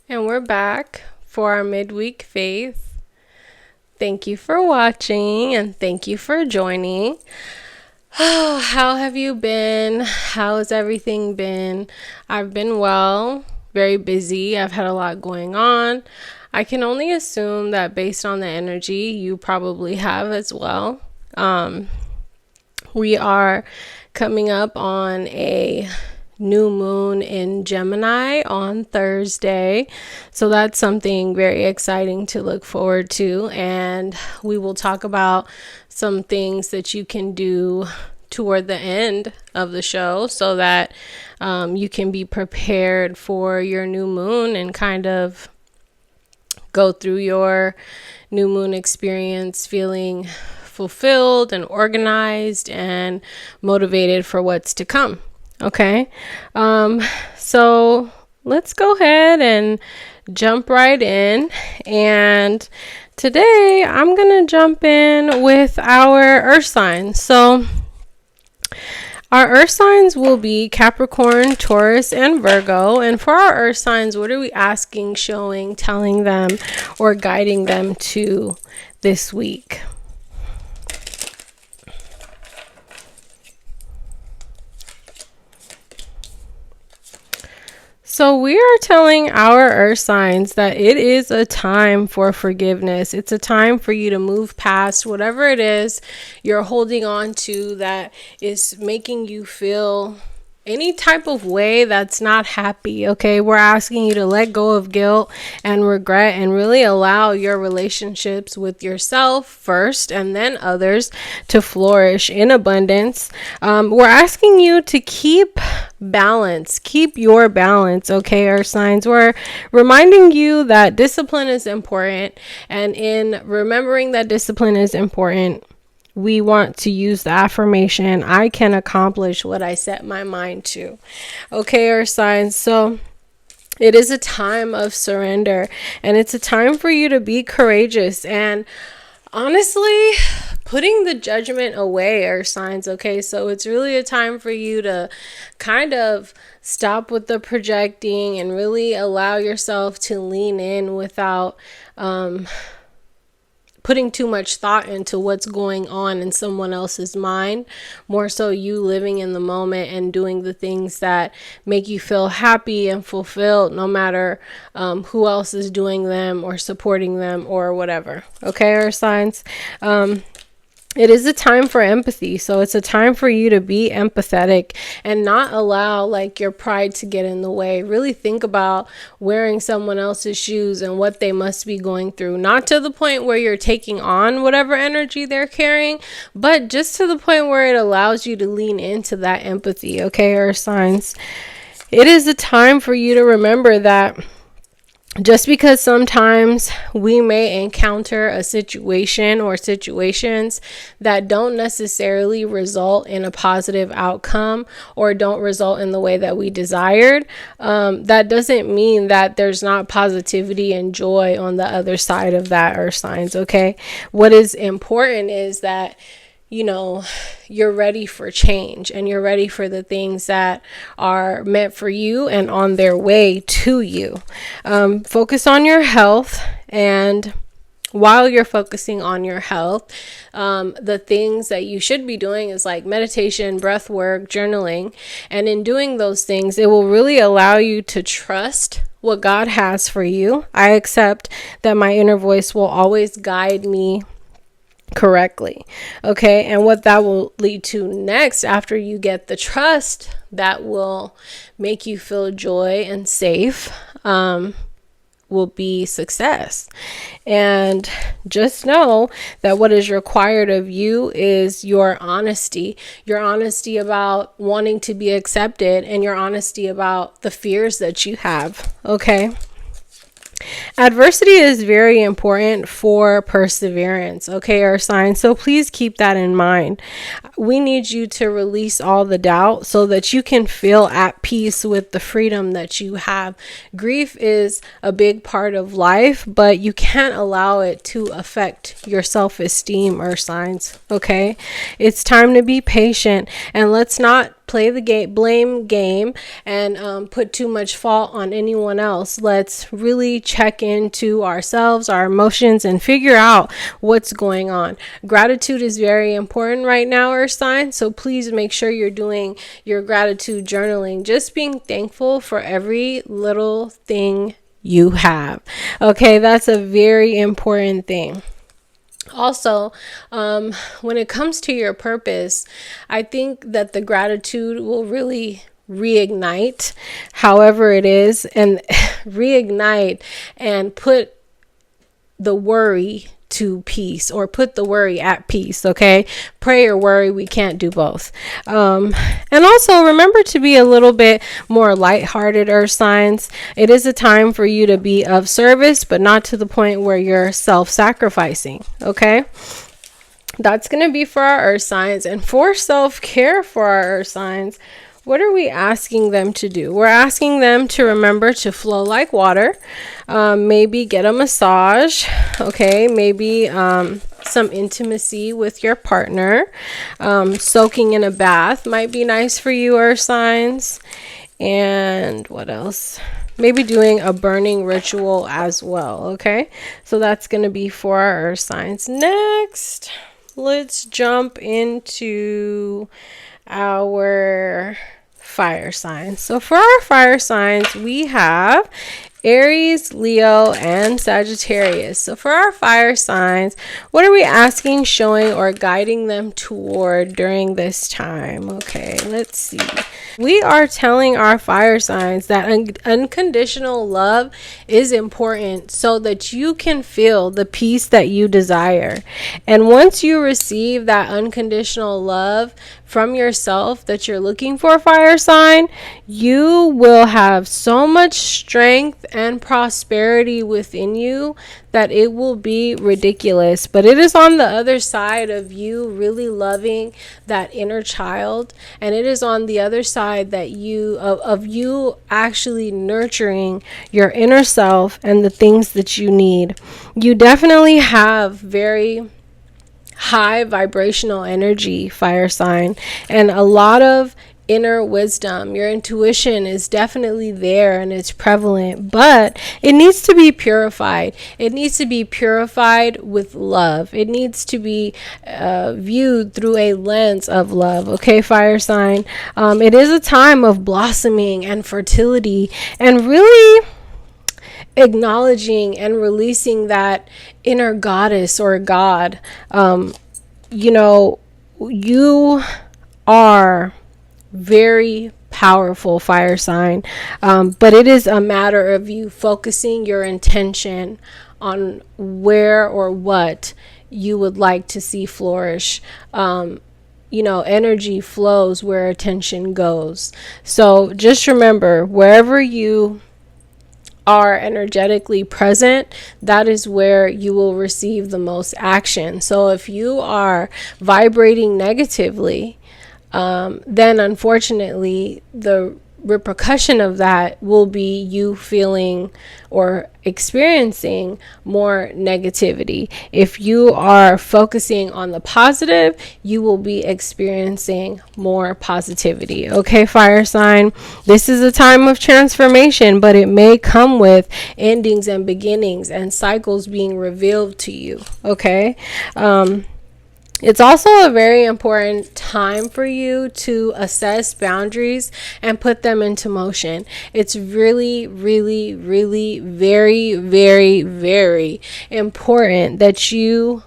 And we're back for our Midweek Faith. Thank you for watching and thank you for joining. Oh, how have you been? How has everything been? I've been well, very busy. I've had a lot going on. I can only assume that based on the energy, you probably have as well. We are coming up on a new moon in Gemini on Thursday. So that's something very exciting to look forward to. And we will talk about some things that you can do toward the end of the show so that you can be prepared for your new moon and kind of go through your new moon experience feeling fulfilled and organized and motivated for what's to come. Okay. So let's go ahead and jump right in. And today I'm going to jump in with our earth signs. So our earth signs will be Capricorn, Taurus, and Virgo. And for our earth signs, what are we asking, showing, telling them, or guiding them to this week? So we are telling our earth signs that it is a time for forgiveness. It's a time for you to move past whatever it is you're holding on to that is making you feel any type of way that's not happy. Okay, we're asking you to let go of guilt and regret and really allow your relationships with yourself first and then others to flourish in abundance. We're asking you to keep balance, keep your balance. Okay, our signs, we're reminding you that discipline is important, and in remembering that discipline is important, we want to use the affirmation, I can accomplish what I set my mind to. Okay, our signs. So it is a time of surrender, and it's a time for you to be courageous and honestly putting the judgment away, our signs. Okay, so it's really a time for you to kind of stop with the projecting and really allow yourself to lean in without putting too much thought into what's going on in someone else's mind. More so you living in the moment and doing the things that make you feel happy and fulfilled, no matter who else is doing them or supporting them or whatever. Okay, our signs. It is a time for empathy. So it's a time for you to be empathetic and not allow like your pride to get in the way. Really think about wearing someone else's shoes and what they must be going through. Not to the point where you're taking on whatever energy they're carrying, but just to the point where it allows you to lean into that empathy. Okay, our signs. It is a time for you to remember that just because sometimes we may encounter a situation or situations that don't necessarily result in a positive outcome or don't result in the way that we desired, that doesn't mean that there's not positivity and joy on the other side of that, earth signs. Okay, what is important is that you're ready for change and you're ready for the things that are meant for you and on their way to you. Focus on your health, and while you're focusing on your health, the things that you should be doing is like meditation, breath work, journaling. And in doing those things, it will really allow you to trust what God has for you. I accept that my inner voice will always guide me correctly. Okay, and what that will lead to next, after you get the trust that will make you feel joy and safe, will be success. And just know that what is required of you is your honesty about wanting to be accepted, and your honesty about the fears that you have. Okay. Adversity is very important for perseverance, okay, our signs. So please keep that in mind. We need you to release all the doubt so that you can feel at peace with the freedom that you have. Grief is a big part of life, but you can't allow it to affect your self-esteem, our signs, okay? It's time to be patient, and let's not play the blame game and put too much fault on anyone else. Let's really check into ourselves, our emotions, and figure out what's going on. Gratitude is very important right now, Earth sign. So please make sure you're doing your gratitude journaling, just being thankful for every little thing you have. Okay, that's a very important thing. Also, when it comes to your purpose, I think that the gratitude will really reignite, however it is, and reignite and put the worry to peace, or put the worry at peace. Okay, pray or worry, we can't do both. And also remember to be a little bit more lighthearted, Earth signs. It is a time for you to be of service, but not to the point where you're self-sacrificing. Okay, that's going to be for our Earth signs. And for self-care for our Earth signs, what are we asking them to do? We're asking them to remember to flow like water. Maybe get a massage. Okay, maybe some intimacy with your partner. Soaking in a bath might be nice for you, Earth signs. And what else? Maybe doing a burning ritual as well. Okay, so that's going to be for our Earth signs. Next, let's jump into our fire signs. So for our fire signs, we have Aries, Leo, and Sagittarius. So for our fire signs, what are we asking, showing, or guiding them toward during this time? Okay, let's see. We are telling our fire signs that unconditional love is important so that you can feel the peace that you desire. And once you receive that unconditional love from yourself that you're looking for, fire sign, you will have so much strength and prosperity within you that it will be ridiculous. But it is on the other side of you really loving that inner child, and it is on the other side that of you actually nurturing your inner self and the things that you need. You definitely have very high vibrational energy, fire sign, and a lot of inner wisdom. Your intuition is definitely there and it's prevalent, but it needs to be purified. It needs to be purified with love. It needs to be viewed through a lens of love. Okay, fire sign. It is a time of blossoming and fertility, and really acknowledging and releasing that inner goddess or god. You are very powerful, fire sign, but it is a matter of you focusing your intention on where or what you would like to see flourish. Energy flows where attention goes. So just remember, wherever you are energetically present, that is where you will receive the most action. So if you are vibrating negatively, then unfortunately the repercussion of that will be you feeling or experiencing more negativity. If you are focusing on the positive, you will be experiencing more positivity. Okay, fire sign, this is a time of transformation, but it may come with endings and beginnings and cycles being revealed to you. Okay, it's also a very important time for you to assess boundaries and put them into motion. It's really, really, really very, very, very important that you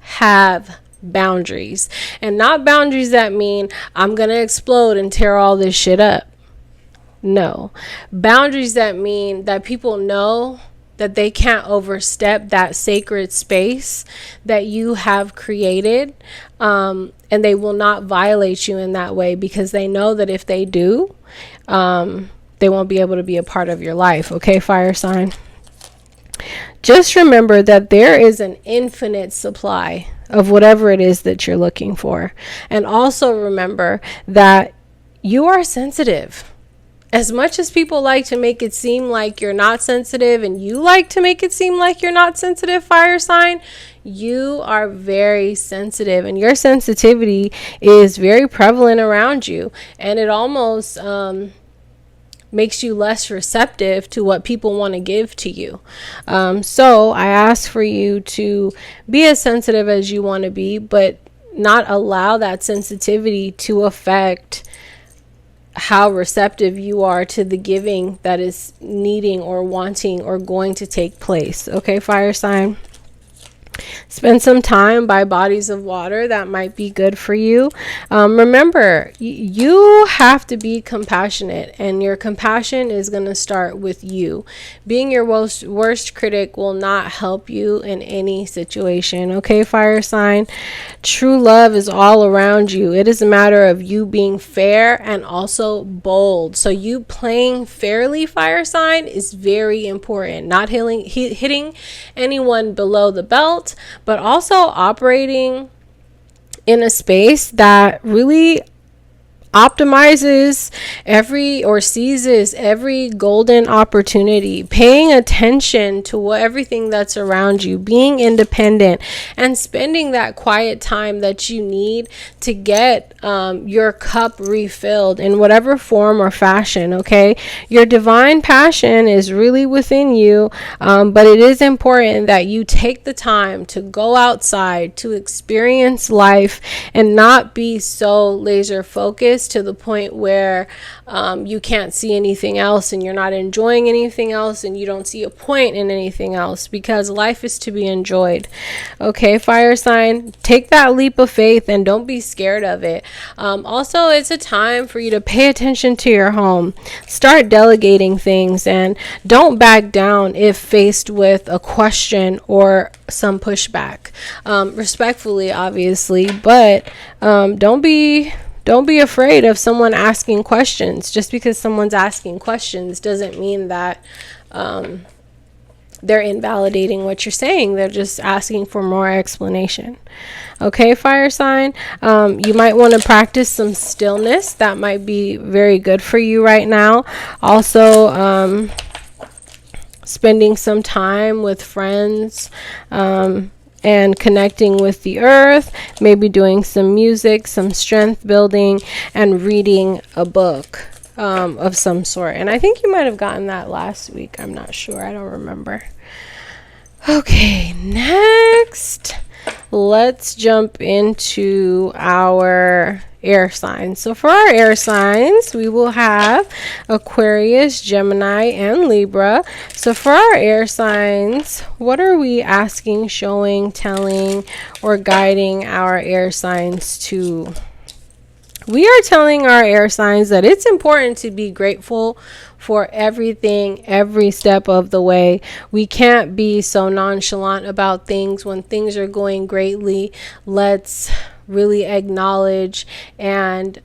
have boundaries. And not boundaries that mean I'm going to explode and tear all this shit up. No. Boundaries that mean that people know that they can't overstep that sacred space that you have created, and they will not violate you in that way, because they know that if they do, they won't be able to be a part of your life. Okay, fire sign. Just remember that there is an infinite supply of whatever it is that you're looking for. And also remember that you are sensitive. as much as people like to make it seem like you're not sensitive, and you like to make it seem like you're not sensitive, fire sign, you are very sensitive, and your sensitivity is very prevalent around you, and it almost makes you less receptive to what people want to give to you. So I ask for you to be as sensitive as you want to be, but not allow that sensitivity to affect how receptive you are to the giving that is needing or wanting or going to take place. Okay, fire sign. Spend some time by bodies of water. That might be good for you. Remember, you have to be compassionate, and your compassion is going to start with you. Being your worst critic will not help you in any situation. Okay, fire sign. True love is all around you. It is a matter of you being fair and also bold. So you playing fairly, fire sign, is very important. Not hitting anyone below the belt, but also operating in a space that really optimizes seizes every golden opportunity, paying attention to everything that's around you, being independent, and spending that quiet time that you need to get your cup refilled in whatever form or fashion. Okay, your divine passion is really within you, but it is important that you take the time to go outside, to experience life, and not be so laser focused to the point where you can't see anything else, and you're not enjoying anything else, and you don't see a point in anything else, because life is to be enjoyed. Okay, fire sign, take that leap of faith and don't be scared of it. Also, it's a time for you to pay attention to your home. Start delegating things, and don't back down if faced with a question or some pushback. Respectfully, obviously, but don't be afraid of someone asking questions. Just because someone's asking questions doesn't mean that they're invalidating what you're saying. They're just asking for more explanation. Okay, fire sign. You might want to practice some stillness. That might be very good for you right now. Also, spending some time with friends, and connecting with the earth, maybe doing some music, some strength building, and reading a book of some sort. And I think you might have gotten that last week. I'm not sure. I don't remember. Okay, next, let's jump into our air signs. So for our air signs, we will have Aquarius, Gemini, and Libra. So for our air signs, what are we asking, showing, telling, or guiding our air signs to? We are telling our air signs that it's important to be grateful for everything, every step of the way. We can't be so nonchalant about things when things are going greatly. Let's really acknowledge and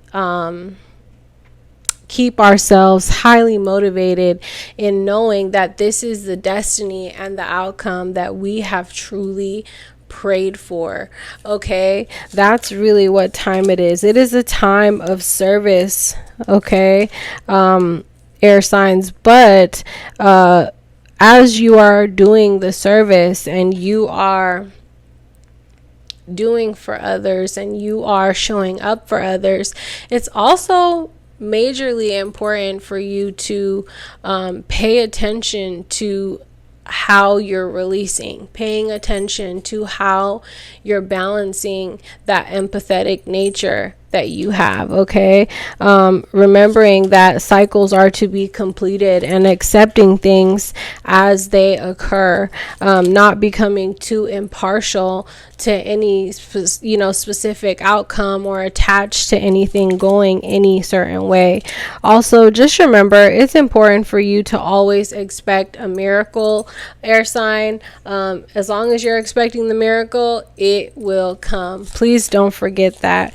keep ourselves highly motivated in knowing that this is the destiny and the outcome that we have truly prayed for. Okay, that's really what time it is. It is a time of service. Okay, air signs, but as you are doing the service and you are doing for others and you are showing up for others, it's also majorly important for you to pay attention to how you're releasing, paying attention to how you're balancing that empathetic nature that you have. Okay, remembering that cycles are to be completed and accepting things as they occur, not becoming too impartial to any specific outcome or attached to anything going any certain way. Also, just remember, it's important for you to always expect a miracle, air sign. As long as you're expecting the miracle, it will come. Please don't forget that.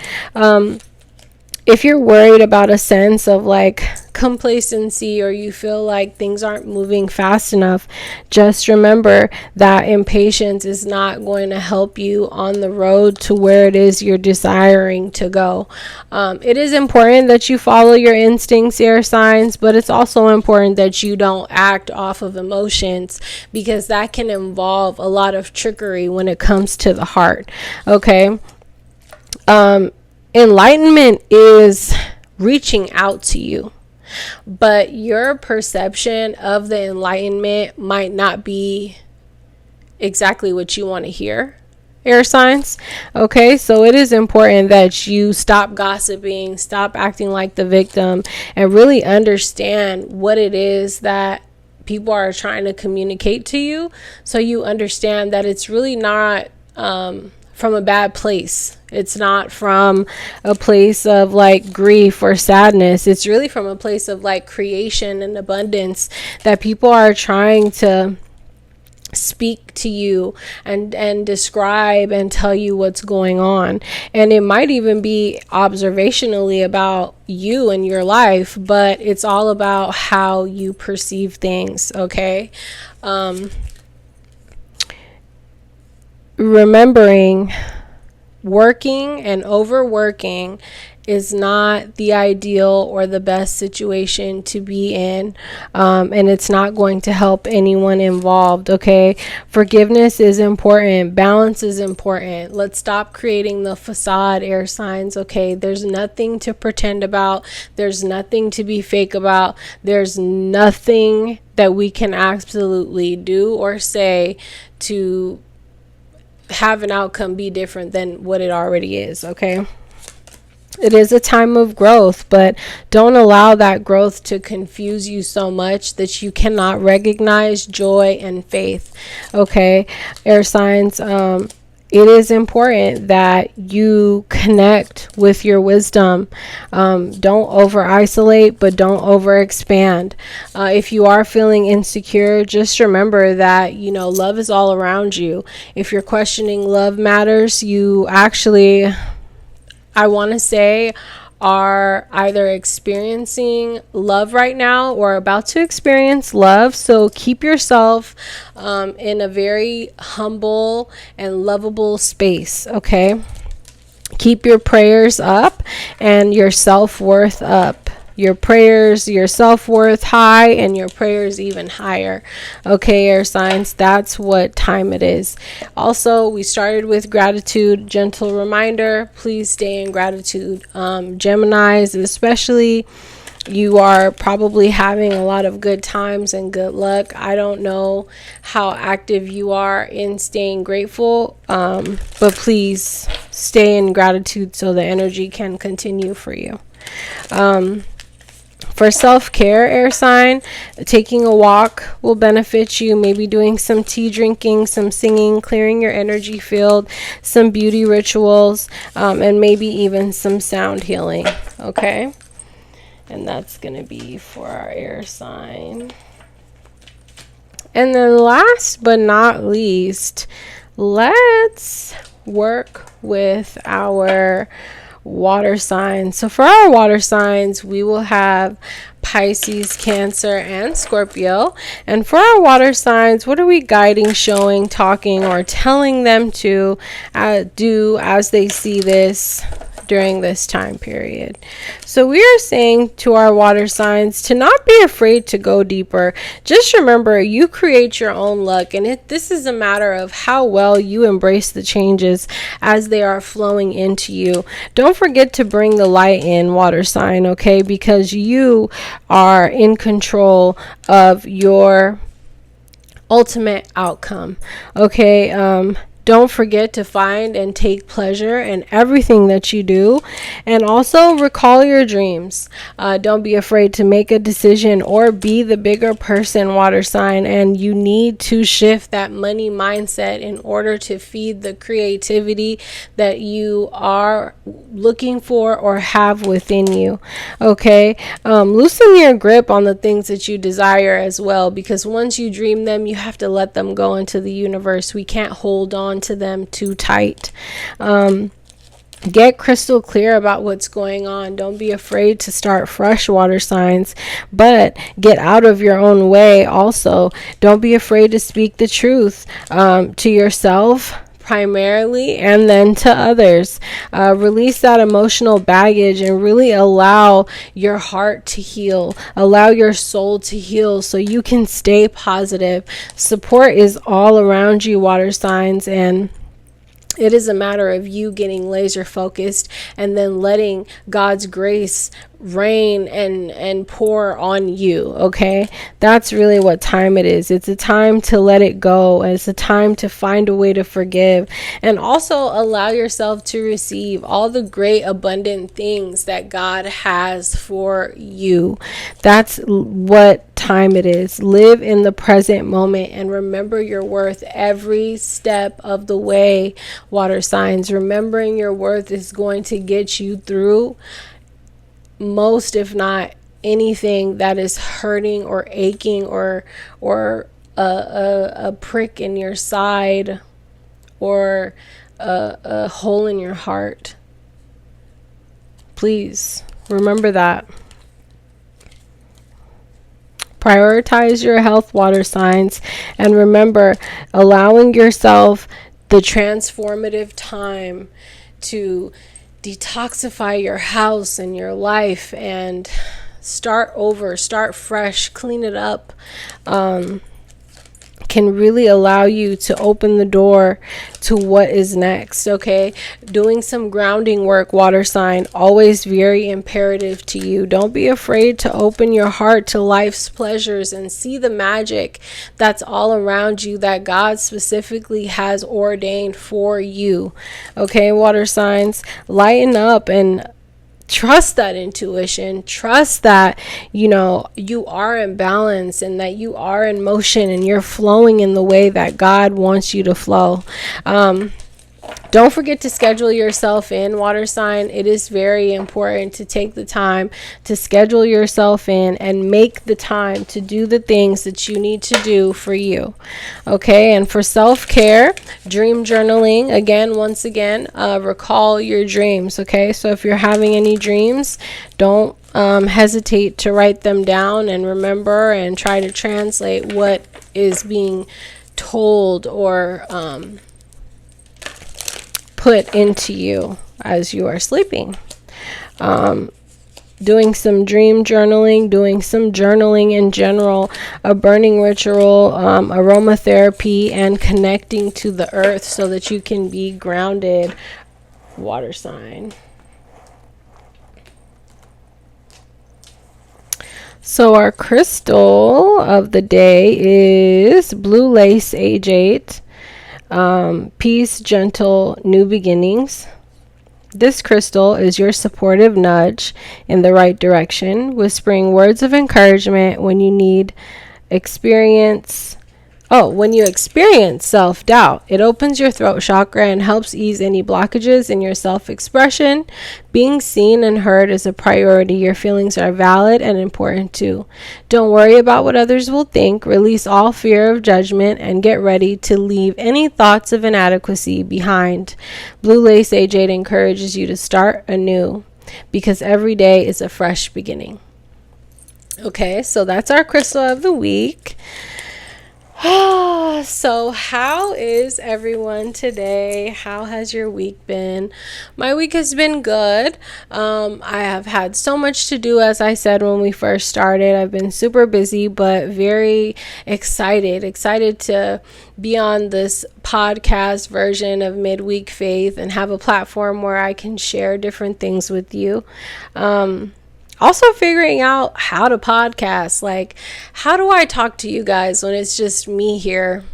If you're worried about a sense of like complacency or you feel like things aren't moving fast enough, just remember that impatience is not going to help you on the road to where it is you're desiring to go. It is important that you follow your instincts, air signs, but it's also important that you don't act off of emotions, because that can involve a lot of trickery when it comes to the heart. Okay. Enlightenment is reaching out to you, but your perception of the enlightenment might not be exactly what you want to hear, air signs. Okay, so it is important that you stop gossiping, stop acting like the victim, and really understand what it is that people are trying to communicate to you, so you understand that it's really not from a bad place. It's not from a place of like grief or sadness. It's really from a place of like creation and abundance, that people are trying to speak to you and describe and tell you what's going on. And it might even be observationally about you and your life, but it's all about how you perceive things. Okay. Remembering, working and overworking is not the ideal or the best situation to be in, and it's not going to help anyone involved. Okay, forgiveness is important, balance is important. Let's stop creating the facade, air signs. Okay, there's nothing to pretend about, there's nothing to be fake about, there's nothing that we can absolutely do or say to have an outcome be different than what it already is. Okay, it is a time of growth, but don't allow that growth to confuse you so much that you cannot recognize joy and faith. Okay, air signs, it is important that you connect with your wisdom. Don't over isolate, but don't over expand. If you are feeling insecure, just remember that, love is all around you. If you're questioning love matters, you actually, I want to say, are either experiencing love right now or about to experience love. So keep yourself in a very humble and lovable space. Okay, keep your prayers up and your self-worth up. Your prayers, your self-worth high, and your prayers even higher. Okay, air signs, that's what time it is. Also, we started with gratitude. Gentle reminder, please stay in gratitude. Geminis especially, you are probably having a lot of good times and good luck. I don't know how active you are in staying grateful, but please stay in gratitude so the energy can continue for you. For self-care, air sign, taking a walk will benefit you. Maybe doing some tea drinking, some singing, clearing your energy field, some beauty rituals, and maybe even some sound healing. Okay, and that's going to be for our air sign. And then last but not least, let's work with our water signs. So for our water signs, we will have Pisces, Cancer, and Scorpio. And for our water signs, what are we guiding, showing, talking, or telling them to do as they see this during this time period? So we are saying to our water signs to not be afraid to go deeper. Just remember, you create your own luck, and this is a matter of how well you embrace the changes as they are flowing into you. Don't forget to bring the light in, water sign, okay? Because you are in control of your ultimate outcome. Okay, don't forget to find and take pleasure in everything that you do. And also recall your dreams. Don't be afraid to make a decision or be the bigger person, water sign. And you need to shift that money mindset in order to feed the creativity that you are looking for or have within you. Okay, loosen your grip on the things that you desire as well, because once you dream them, you have to let them go into the universe. We can't hold on to them too tight. Get crystal clear about what's going on. Don't be afraid to start fresh, water signs, but get out of your own way also. Don't be afraid to speak the truth to yourself primarily, and then to others. Release that emotional baggage and really allow your heart to heal, allow your soul to heal so you can stay positive. Support is all around you, water signs, and it is a matter of you getting laser focused and then letting God's grace reign and pour on you. Okay, that's really what time it is. It's a time to let it go. It's a time to find a way to forgive, and also allow yourself to receive all the great abundant things that God has for you. That's what time it is. Live in the present moment and remember your worth every step of the way, water signs. Remembering your worth is going to get you through most, if not anything, that is hurting or aching or a prick in your side or a hole in your heart. Please remember that. Prioritize your health, water signs, and remember, allowing yourself the transformative time to detoxify your house and your life and start over, start fresh, clean it up, can really allow you to open the door to what is next. Okay, doing some grounding work, water sign, always very imperative to you. Don't be afraid to open your heart to life's pleasures and see the magic that's all around you that God specifically has ordained for you. Okay, water signs, lighten up and trust that intuition. Trust that, you are in balance and that you are in motion and you're flowing in the way that God wants you to flow. Don't forget to schedule yourself in, water sign. It is very important to take the time to schedule yourself in and make the time to do the things that you need to do for you. Okay, and for self-care, dream journaling. Once again, recall your dreams. Okay, so if you're having any dreams, don't hesitate to write them down and remember and try to translate what is being told or put into you as you are sleeping. Doing some dream journaling, doing some journaling in general, a burning ritual, aromatherapy, and connecting to the earth so that you can be grounded, water sign. So our crystal of the day is blue lace agate. Peace, gentle, new beginnings. This crystal is your supportive nudge in the right direction, whispering words of encouragement when you experience self-doubt. It opens your throat chakra and helps ease any blockages in your self-expression. Being seen and heard is a priority. Your feelings are valid and important too. Don't worry about what others will think. Release all fear of judgment and get ready to leave any thoughts of inadequacy behind. Blue lace agate encourages you to start anew because every day is a fresh beginning. Okay, so that's our crystal of the week. So how is everyone today? How has your week been? My week has been good. I have had so much to do, as I said when we first started. I've been super busy, but very excited to be on this podcast version of Midweek Faith and have a platform where I can share different things with you. Also figuring out how to podcast, like how do I talk to you guys when it's just me here?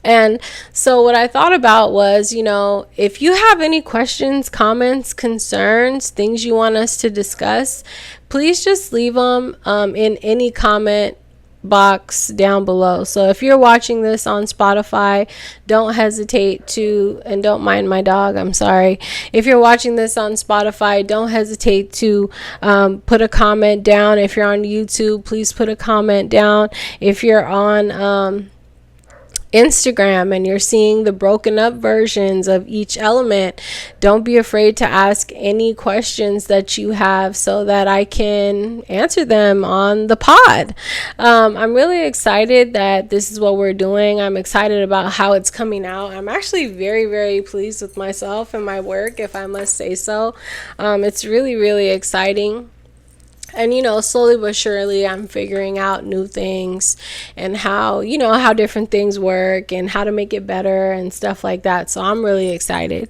And so what I thought about was, if you have any questions, comments, concerns, things you want us to discuss, please just leave them in any comment box down below. So if you're watching this on Spotify, don't hesitate to, and don't mind my dog, I'm sorry. If you're watching this on Spotify, don't hesitate to put a comment down. If you're on YouTube, please put a comment down. If you're on Instagram and you're seeing the broken up versions of each element, don't be afraid to ask any questions that you have so that I can answer them on the pod. I'm really excited that this is what we're doing. I'm excited about how it's coming out. I'm actually very, very pleased with myself and my work, if I must say so. It's really, really exciting. And, slowly but surely, I'm figuring out new things and how different things work and how to make it better and stuff like that. So I'm really excited.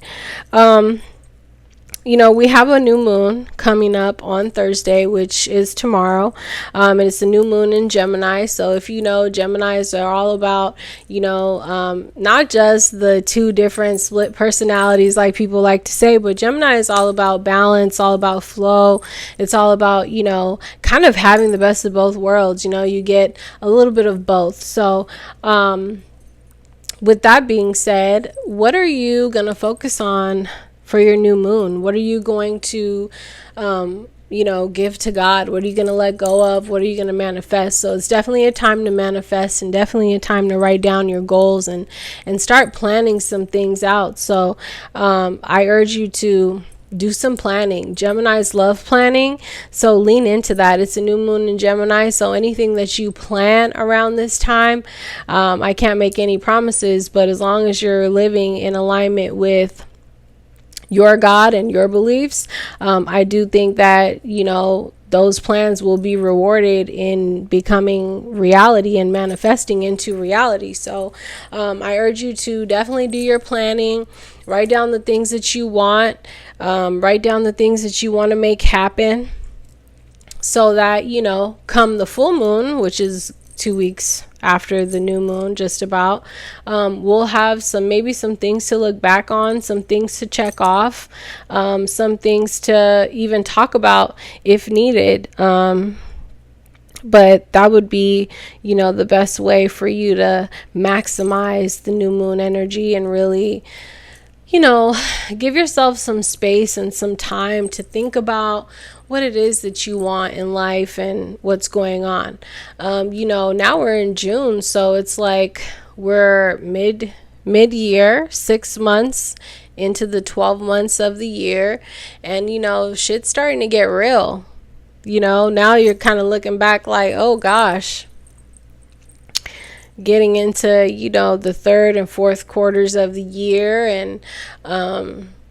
We have a new moon coming up on Thursday, which is tomorrow. And it's a new moon in Gemini. So if Geminis are all about, not just the two different split personalities like people like to say, but Gemini is all about balance, all about flow. It's all about, kind of having the best of both worlds. You get a little bit of both. So, with that being said, what are you going to focus on for your new moon? What are you going to, give to God? What are you going to let go of? What are you going to manifest? So it's definitely a time to manifest and definitely a time to write down your goals and start planning some things out. So I urge you to do some planning. Geminis love planning, so lean into that. It's a new moon in Gemini, so anything that you plan around this time, I can't make any promises, but as long as you're living in alignment with your God and your beliefs, I do think that, those plans will be rewarded in becoming reality and manifesting into reality. So I urge you to definitely do your planning, write down the things that you want, write down the things that you want to make happen so that, come the full moon, which is 2 weeks after the new moon, just about, we'll have some things to look back on, some things to check off, some things to even talk about if needed. But that would be, the best way for you to maximize the new moon energy and really, give yourself some space and some time to think about what it is that you want in life and what's going on. Now we're in June, so it's like we're mid-year, 6 months into the 12 months of the year, and shit's starting to get real. Now you're kind of looking back like, oh gosh, getting into the third and fourth quarters of the year and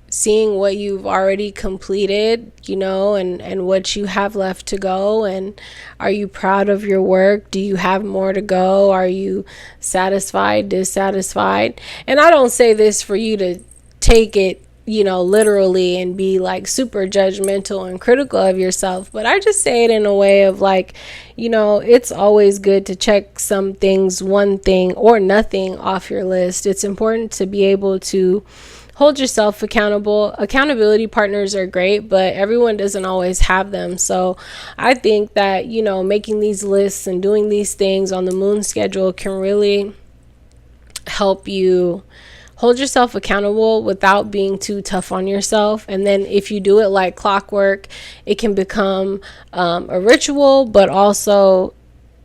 seeing what you've already completed, and what you have left to go. And are you proud of your work? Do you have more to go? Are you satisfied, dissatisfied? And I don't say this for you to take it, literally and be like super judgmental and critical of yourself, but I just say it in a way of like, it's always good to check some things, one thing or nothing off your list. It's important to be able to hold yourself accountable. Accountability partners are great, but everyone doesn't always have them. So I think that, making these lists and doing these things on the moon schedule can really help you hold yourself accountable without being too tough on yourself. And then if you do it like clockwork, it can become a ritual, but also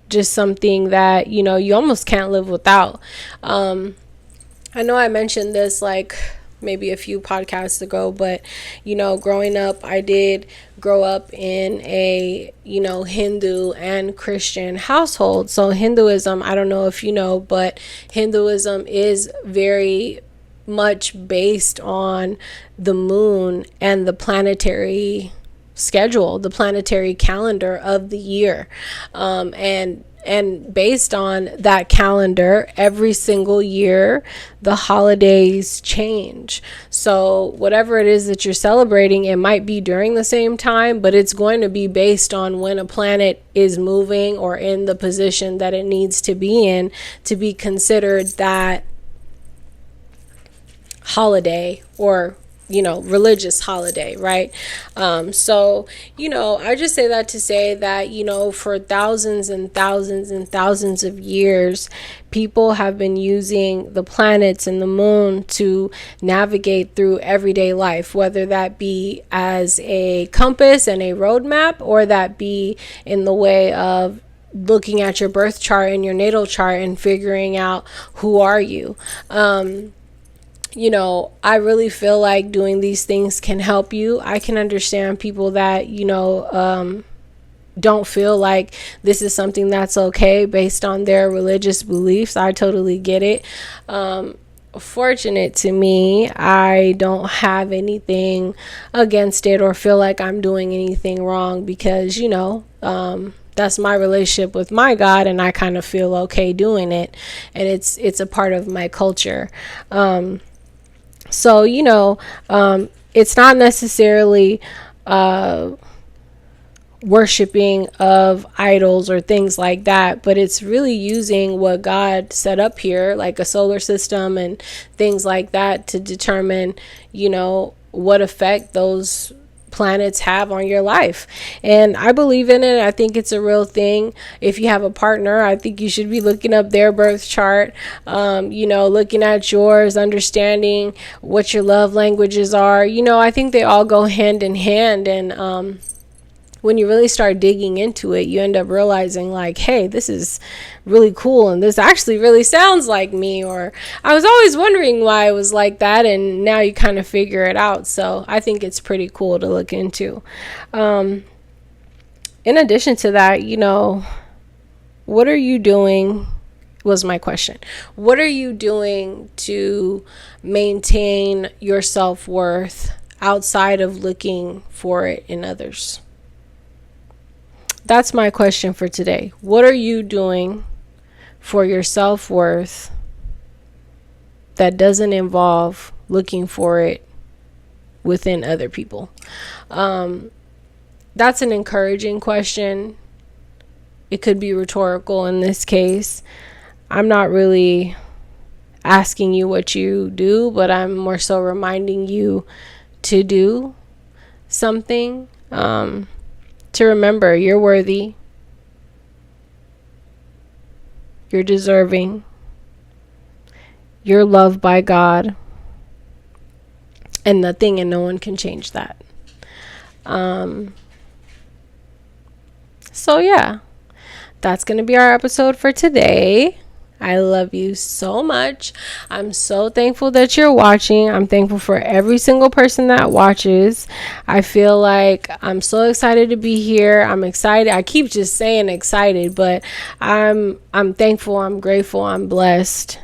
just something that, you almost can't live without. I know I mentioned this like maybe a few podcasts ago, but growing up, I did grow up in a Hindu and Christian household. So Hinduism, I don't know if you know, but Hinduism is very much based on the moon and the planetary schedule, the planetary calendar of the year, and based on that calendar, every single year, the holidays change. So whatever it is that you're celebrating, it might be during the same time, but it's going to be based on when a planet is moving or in the position that it needs to be in to be considered that holiday or religious holiday, right? So, I just say that to say that, for thousands and thousands and thousands of years, people have been using the planets and the moon to navigate through everyday life, whether that be as a compass and a roadmap, or that be in the way of looking at your birth chart and your natal chart and figuring out who are you. I really feel like doing these things can help you. I can understand people that, don't feel like this is something that's okay based on their religious beliefs. I totally get it. Fortunate to me, I don't have anything against it or feel like I'm doing anything wrong because, that's my relationship with my God, and I kind of feel okay doing it, and it's a part of my culture. It's not necessarily worshiping of idols or things like that, but it's really using what God set up here, like a solar system and things like that, to determine, what effect those planets have on your life. And I believe in it. I think it's a real thing. If you have a partner, I think you should be looking up their birth chart, looking at yours, understanding what your love languages are. I think they all go hand in hand. And when you really start digging into it, you end up realizing like, hey, this is really cool, and this actually really sounds like me, or I was always wondering why it was like that, and now you kind of figure it out. So I think it's pretty cool to look into. In addition to that, what are you doing was my question. What are you doing to maintain your self-worth outside of looking for it in others? That's my question for today. What are you doing for your self-worth that doesn't involve looking for it within other people? That's an encouraging question. It could be rhetorical in this case. I'm not really asking you what you do, but I'm more so reminding you to do something. To remember you're worthy, you're deserving, you're loved by God, and nothing and no one can change that. So yeah, that's going to be our episode for today. I love you so much. I'm so thankful that you're watching. I'm thankful for every single person that watches. I feel like I'm so excited to be here. I'm excited. I keep just saying excited, but I'm thankful, I'm grateful, I'm blessed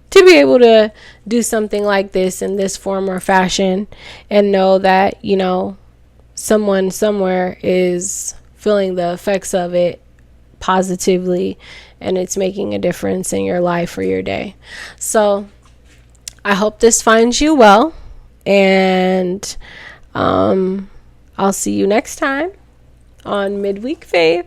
to be able to do something like this in this form or fashion, and know that, someone somewhere is feeling the effects of it positively, and it's making a difference in your life or your day. So I hope this finds you well, and I'll see you next time on Midweek Faith.